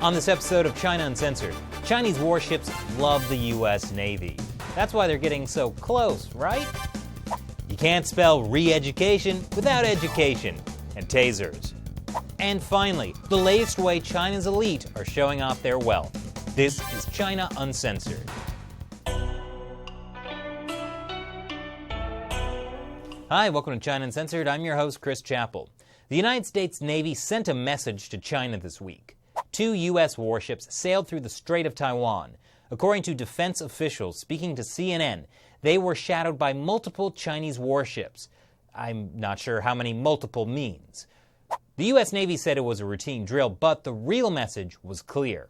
On this episode of China Uncensored, Chinese warships love the U.S. Navy. That's why they're getting so close, right? You can't spell re-education without education and tasers. And finally, the latest way China's elite are showing off their wealth. This is China Uncensored. Hi, welcome to China Uncensored. I'm your host, Chris Chappell. The United States Navy sent a message to China this week. 2 U.S. warships sailed through the Strait of Taiwan. According to defense officials speaking to CNN, they were shadowed by multiple Chinese warships. I'm not sure how many multiple means. The U.S. Navy said it was a routine drill, but the real message was clear.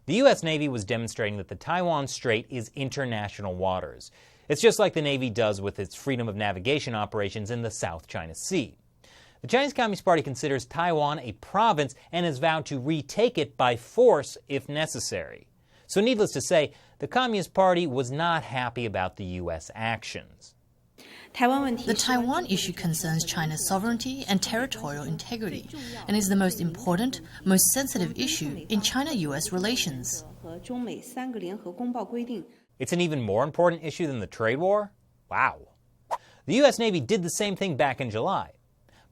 The U.S. Navy was demonstrating that the Taiwan Strait is international waters. It's just like the Navy does with its freedom of navigation operations in the South China Sea. The Chinese Communist Party considers Taiwan a province and has vowed to retake it by force if necessary. So needless to say, the Communist Party was not happy about the U.S. actions. The Taiwan issue concerns China's sovereignty and territorial integrity and is the most important, most sensitive issue in China-U.S. relations. It's an even more important issue than the trade war? Wow. The U.S. Navy did the same thing back in July.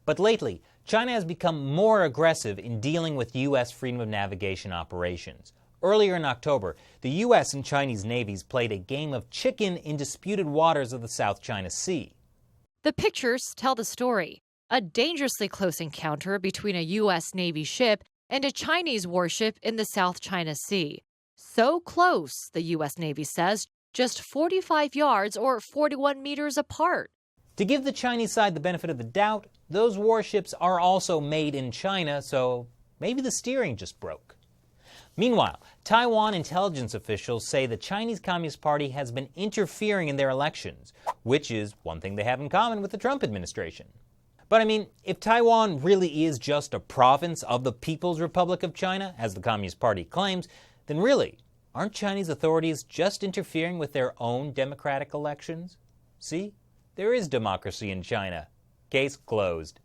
But lately, China has become more aggressive in dealing with U.S. freedom of navigation operations. Earlier in October, the U.S. and Chinese navies played a game of chicken in disputed waters of the South China Sea. The pictures tell the story. A dangerously close encounter between a U.S. Navy ship and a Chinese warship in the South China Sea. So close, the U.S. Navy says, just 45 yards or 41 meters apart. To give the Chinese side the benefit of the doubt, those warships are also made in China, so maybe the steering just broke. Meanwhile, Taiwan intelligence officials say the Chinese Communist Party has been interfering in their elections, which is one thing they have in common with the Trump administration. But I mean, if Taiwan really is just a province of the People's Republic of China, as the Communist Party claims, then really, aren't Chinese authorities just interfering with their own democratic elections? See? There is democracy in China. Case closed.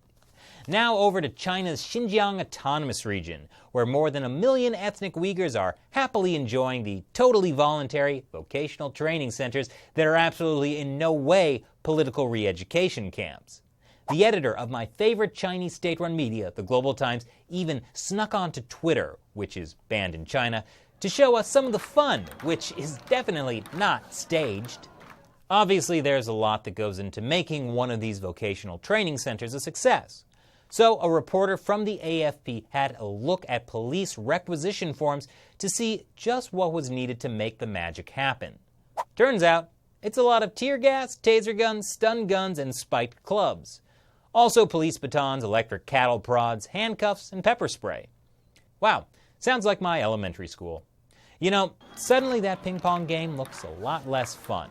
Now over to China's Xinjiang Autonomous Region, where more than 1 million ethnic Uyghurs are happily enjoying the totally voluntary vocational training centers that are absolutely in no way political re-education camps. The editor of my favorite Chinese state-run media, the Global Times, even snuck onto Twitter, which is banned in China, to show us some of the fun, which is definitely not staged. Obviously, there's a lot that goes into making one of these vocational training centers a success. So a reporter from the AFP had a look at police requisition forms to see just what was needed to make the magic happen. Turns out, it's a lot of tear gas, taser guns, stun guns, and spiked clubs. Also police batons, electric cattle prods, handcuffs, and pepper spray. Wow, sounds like my elementary school. You know, suddenly that ping pong game looks a lot less fun.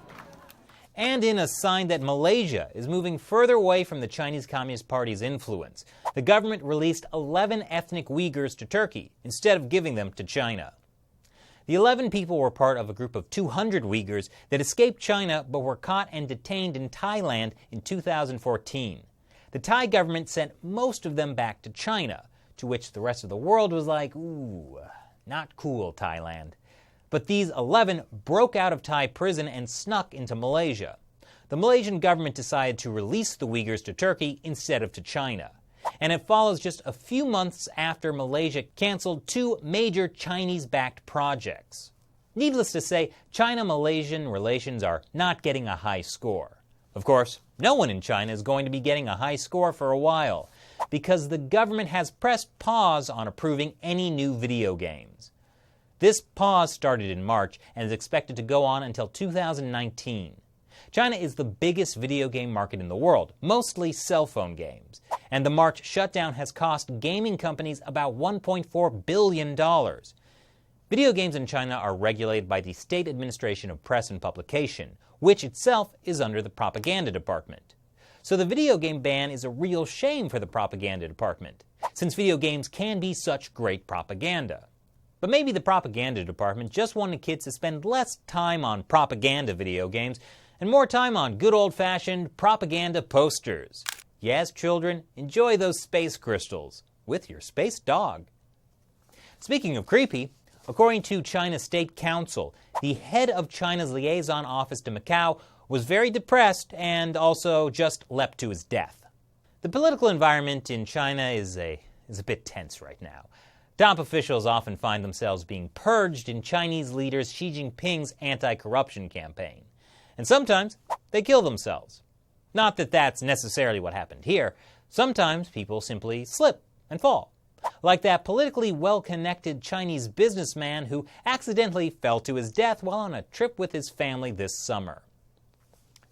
And in a sign that Malaysia is moving further away from the Chinese Communist Party's influence, the government released 11 ethnic Uyghurs to Turkey instead of giving them to China. The 11 people were part of a group of 200 Uyghurs that escaped China but were caught and detained in Thailand in 2014. The Thai government sent most of them back to China, to which the rest of the world was like, ooh, not cool, Thailand. But these 11 broke out of Thai prison and snuck into Malaysia. The Malaysian government decided to release the Uyghurs to Turkey instead of to China. And it follows just a few months after Malaysia canceled 2 major Chinese-backed projects. Needless to say, China-Malaysian relations are not getting a high score. Of course, no one in China is going to be getting a high score for a while, because the government has pressed pause on approving any new video games. This pause started in March and is expected to go on until 2019. China is the biggest video game market in the world, mostly cell phone games. And the March shutdown has cost gaming companies about $1.4 billion. Video games in China are regulated by the State Administration of Press and Publication, which itself is under the Propaganda Department. So the video game ban is a real shame for the Propaganda Department, since video games can be such great propaganda. But maybe the Propaganda Department just wanted kids to spend less time on propaganda video games and more time on good old-fashioned propaganda posters. Yes, children, enjoy those space crystals with your space dog. Speaking of creepy, according to China's State Council, the head of China's liaison office to Macau was very depressed and also just leapt to his death. The political environment in China is a bit tense right now. Top officials often find themselves being purged in Chinese leaders Xi Jinping's anti-corruption campaign. And sometimes they kill themselves. Not that that's necessarily what happened here. Sometimes people simply slip and fall. Like that politically well-connected Chinese businessman who accidentally fell to his death while on a trip with his family this summer.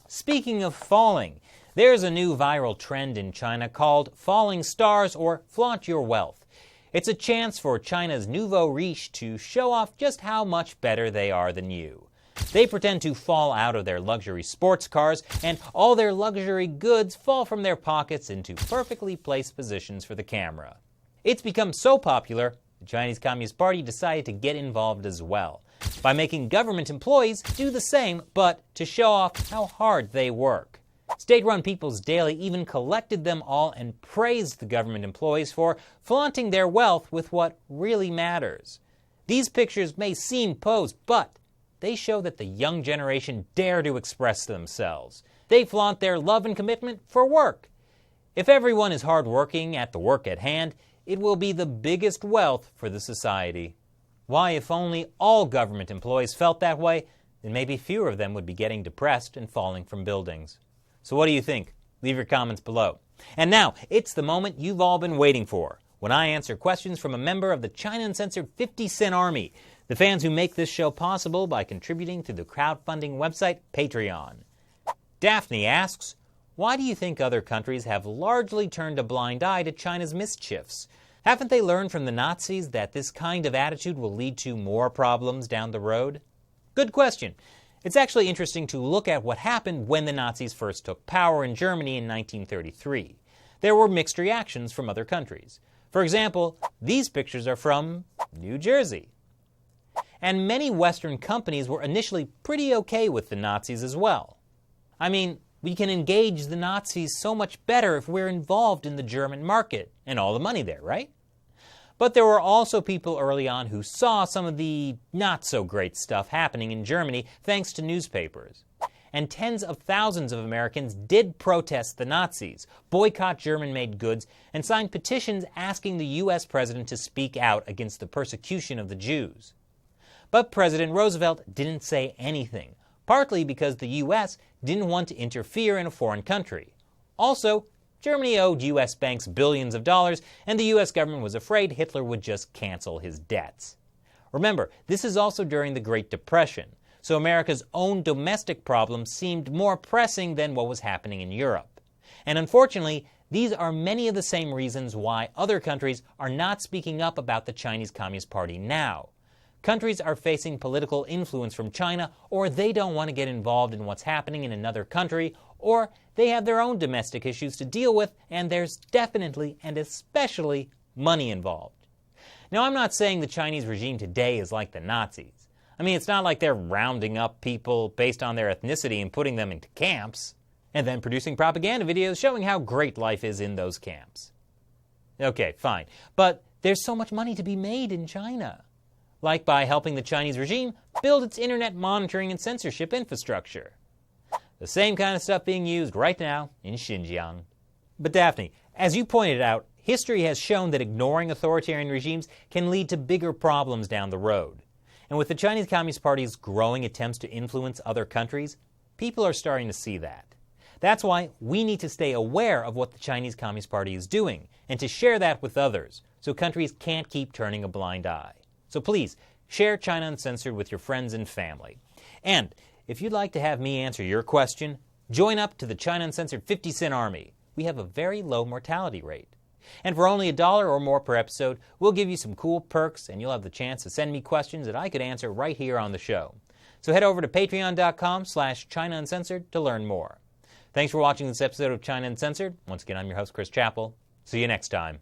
Speaking of falling, there's a new viral trend in China called falling stars or flaunt your wealth. It's a chance for China's nouveau riche to show off just how much better they are than you. They pretend to fall out of their luxury sports cars, and all their luxury goods fall from their pockets into perfectly placed positions for the camera. It's become so popular, the Chinese Communist Party decided to get involved as well, by making government employees do the same, but to show off how hard they work. State-run People's Daily even collected them all and praised the government employees for flaunting their wealth with what really matters. These pictures may seem posed, but they show that the young generation dare to express themselves. They flaunt their love and commitment for work. If everyone is hardworking at the work at hand, it will be the biggest wealth for the society. Why, if only all government employees felt that way, then maybe fewer of them would be getting depressed and falling from buildings. So what do you think? Leave your comments below. And now, it's the moment you've all been waiting for, when I answer questions from a member of the China Uncensored 50-Cent Army, the fans who make this show possible by contributing to the crowdfunding website Patreon. Daphne asks, why do you think other countries have largely turned a blind eye to China's mischiefs? Haven't they learned from the Nazis that this kind of attitude will lead to more problems down the road? Good question. It's actually interesting to look at what happened when the Nazis first took power in Germany in 1933. There were mixed reactions from other countries. For example, these pictures are from New Jersey. And many Western companies were initially pretty okay with the Nazis as well. I mean, we can engage the Nazis so much better if we're involved in the German market and all the money there, right? But there were also people early on who saw some of the not-so-great stuff happening in Germany thanks to newspapers. And tens of thousands of Americans did protest the Nazis, boycott German-made goods, and signed petitions asking the U.S. president to speak out against the persecution of the Jews. But President Roosevelt didn't say anything, partly because the U.S. didn't want to interfere in a foreign country. Also, Germany owed U.S. banks billions of dollars, and the U.S. government was afraid Hitler would just cancel his debts. Remember, this is also during the Great Depression, so America's own domestic problems seemed more pressing than what was happening in Europe. And unfortunately, these are many of the same reasons why other countries are not speaking up about the Chinese Communist Party now. Countries are facing political influence from China, or they don't want to get involved in what's happening in another country, or they have their own domestic issues to deal with, and there's definitely and especially money involved. Now, I'm not saying the Chinese regime today is like the Nazis. I mean, it's not like they're rounding up people based on their ethnicity and putting them into camps, and then producing propaganda videos showing how great life is in those camps. Okay, fine. But there's so much money to be made in China, like by helping the Chinese regime build its internet monitoring and censorship infrastructure. The same kind of stuff being used right now in Xinjiang. But Daphne, as you pointed out, history has shown that ignoring authoritarian regimes can lead to bigger problems down the road. And with the Chinese Communist Party's growing attempts to influence other countries, people are starting to see that. That's why we need to stay aware of what the Chinese Communist Party is doing, and to share that with others, so countries can't keep turning a blind eye. So please, share China Uncensored with your friends and family. And if you'd like to have me answer your question, join up to the China Uncensored 50-Cent Army. We have a very low mortality rate. And for only $1 or more per episode, we'll give you some cool perks, and you'll have the chance to send me questions that I could answer right here on the show. So head over to patreon.com/China Uncensored to learn more. Thanks for watching this episode of China Uncensored. Once again, I'm your host, Chris Chappell. See you next time.